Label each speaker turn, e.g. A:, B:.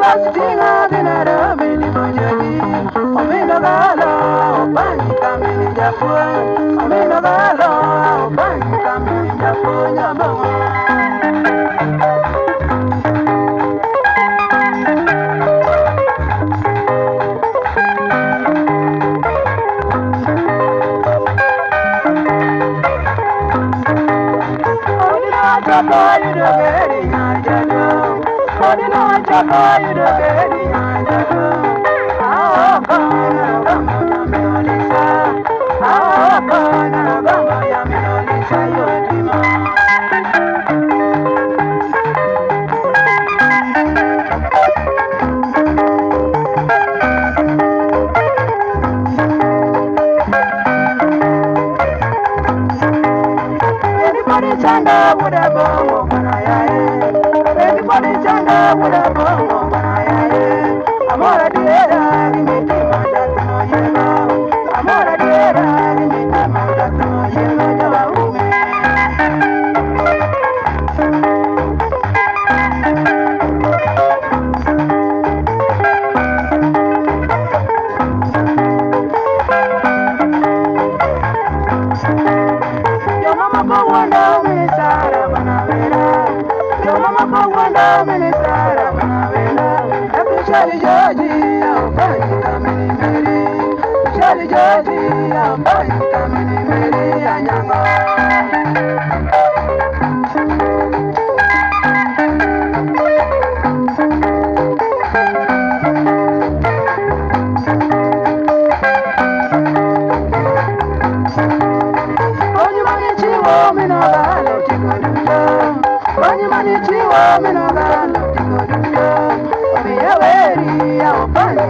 A: Stinga dinara mini mojadi, omino galo, bani kamini japua, omino galo, bani kamini japua nyama. Chapa you do getting I jado. Odino chapa you do getting I jado. Ah, kana gama yami olisa. Ah, kana gama yami olisa yotima. Anybody chanda would have been when I am. Anybody chanda would have been when I am. I'm already there, give me the man that no yellow. I'm already there, give me the man that no yellow. Your mama go wonder me Sara Manavera. Your mama go wonder me Sara Manavera. Every Charlie Georgie, I'm buying coming Mary. Charlie Georgie, I'm buying coming Mary. Anyama. Mani chiwa minogalo tikoduya, omi yaweri ya opani.